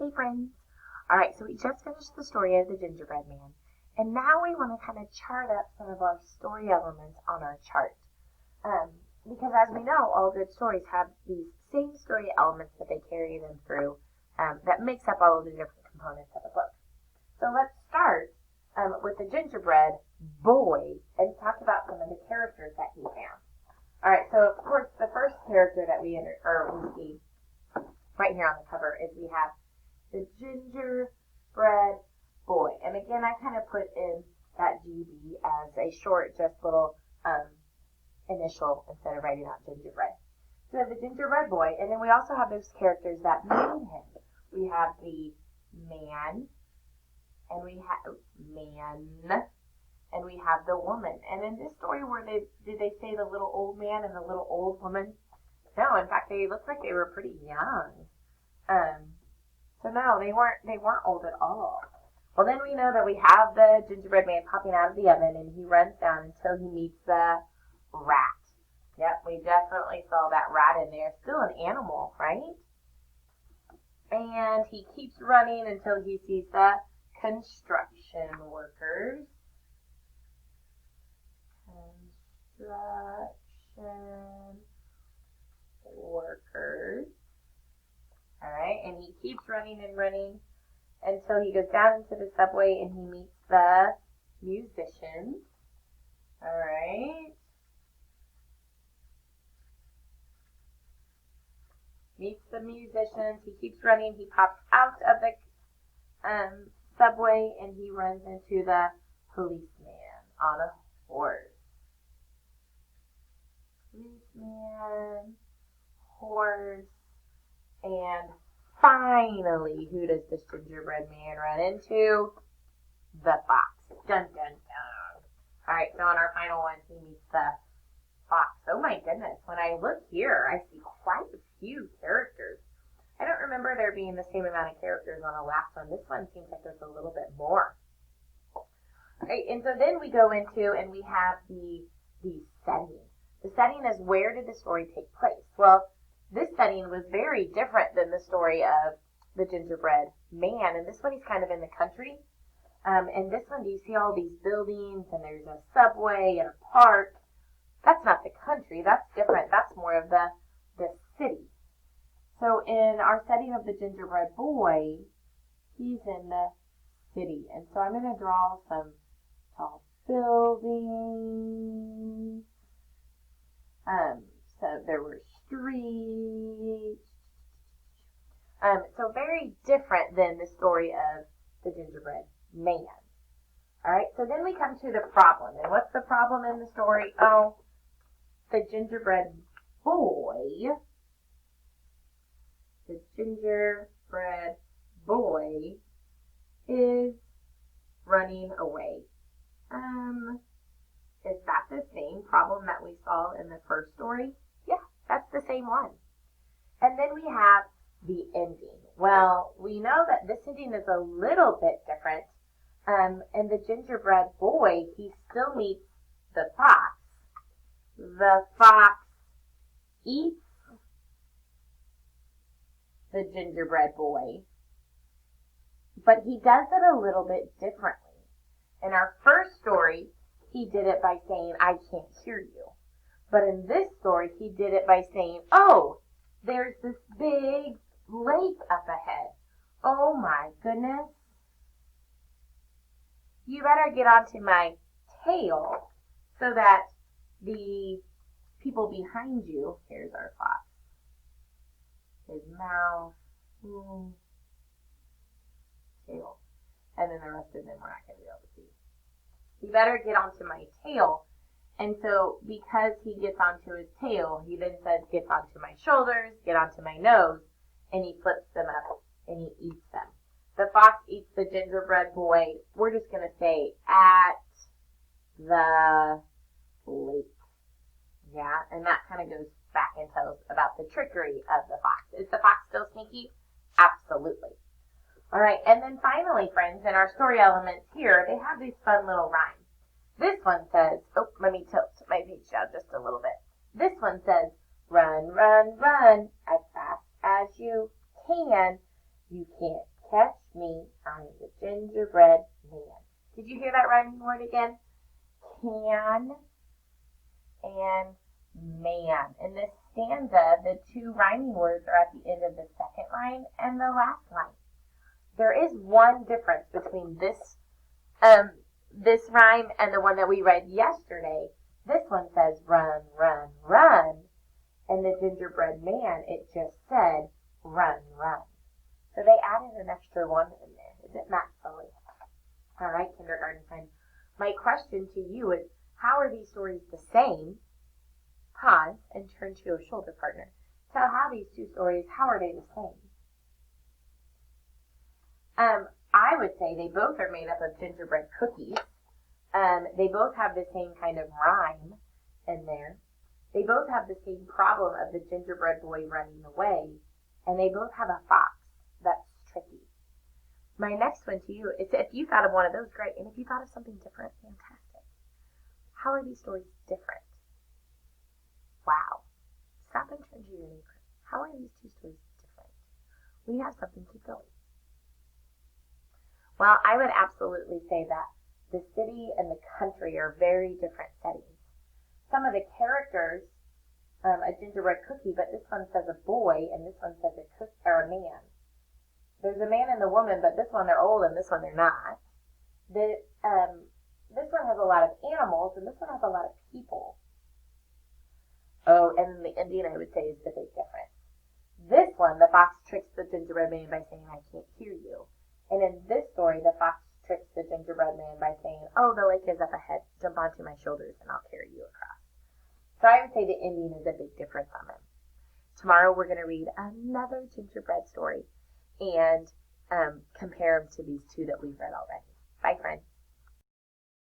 Hey friends! Alright, so we just finished the story of the gingerbread man, and now we want to kind of chart up some of our story elements on our chart. Because as we know, all good stories have these same story elements that they carry them through that makes up all of the different components of a book. So let's start with the gingerbread boy and talk about some of the characters that he found. Alright, so of course the first character that we see right here on the cover is we have the gingerbread boy. And again, I kind of put in that GB as a short, just little initial instead of writing out gingerbread. So we have the gingerbread boy, and then we also have those characters that made him. We have the man, and we have and we have the woman. And in this story, did they say the little old man and the little old woman? No, in fact, they looked like they were pretty young. So no, they weren't old at all. Well, then we know that we have the gingerbread man popping out of the oven, and he runs down until he meets the rat. Yep, we definitely saw that rat in there. Still an animal, right? And he keeps running until he sees the construction workers. All right, and he keeps running and running until he goes down into the subway and he meets the musicians. All right. Meets the musicians. He keeps running. He pops out of the subway and he runs into the policeman on a horse. Policeman, horse, and finally, who does this gingerbread man run into? The fox. Dun, dun, dun. All right, so on our final one, he meets the fox. Oh my goodness, when I look here, I see quite a few characters. I don't remember there being the same amount of characters on the last one. This one seems like there's a little bit more. All right, and so then we go into, and we have the setting. The setting is, where did the story take place? Well, this setting was very different than the story of the gingerbread man. And this one, he's kind of in the country. And this one, do you see all these buildings, and there's a subway and a park? That's not the country. That's different. That's more of the city. So in our setting of the gingerbread boy, he's in the city. And so I'm going to draw some tall buildings. So there were streets. So very different than the story of the gingerbread man. All right, so then we come to the problem. And what's the problem in the story? Oh, the gingerbread boy. The gingerbread boy is running away. Is that the same problem that we saw in the first story? Yeah, that's the same one. And then we have the ending. Well, we know that this ending is a little bit different. And the gingerbread boy, he still meets the fox. The fox eats the gingerbread boy, but he does it a little bit differently. In our first story, he did it by saying, I can't hear you. But in this story, he did it by saying, oh, there's this big lake up ahead. Oh my goodness. You better get onto my tail so that the people behind you, here's our fox, his mouth, tail, and then the rest of them we're not going to be able to see. You better get onto my tail. And so because he gets onto his tail, he then says, get onto my shoulders, get onto my nose, and he flips them up and he eats them. The fox eats the gingerbread boy, we're just going to say, at the lake. Yeah, and that kind of goes back and tells about the trickery of the fox. Is the fox still sneaky? Absolutely. All right, and then finally, friends, in our story elements here, they have these fun little rhymes. This one says, oh, let me tilt my page down just a little bit. This one says, run, run, run, as fast as you can. You can't Catch me, I'm the gingerbread man. Did you hear that rhyming word again? Can and man. In this stanza, the two rhyming words are at the end of the second line and the last line. There is one difference between this rhyme and the one that we read yesterday. This one says run, run, run. And the gingerbread man, it just said run, run. So they added an extra one in there. Isn't that silly? All right, kindergarten time. My question to you is, how are these stories the same? Pause and turn to your shoulder partner. Tell how these two stories, how are they the same? I would say they both are made up of gingerbread cookies. They both have the same kind of rhyme in there. They both have the same problem of the gingerbread boy running away. And they both have a fox that's tricky. My next one to you is, if you thought of one of those, great. And if you thought of something different, fantastic. How are these stories different? Wow. Stop and turn to your neighbor. How are these two stories different? We have something, keep going. Well, I would absolutely say that the city and the country are very different settings. Some of the characters, a gingerbread cookie, but this one says a boy and this one says a man. There's a man and a woman, but this one they're old and this one they're not. This one has a lot of animals and this one has a lot of people. Oh, and then the ending, I would say, is the big difference. This one, the fox tricks the gingerbread man by saying, I can't hear you. And in this story, the fox tricks the gingerbread man by saying, oh, the lake is up ahead. Jump onto my shoulders and I'll carry you across. So I would say the ending is a big difference on them. Tomorrow we're going to read another gingerbread story and compare them to these two that we've read already.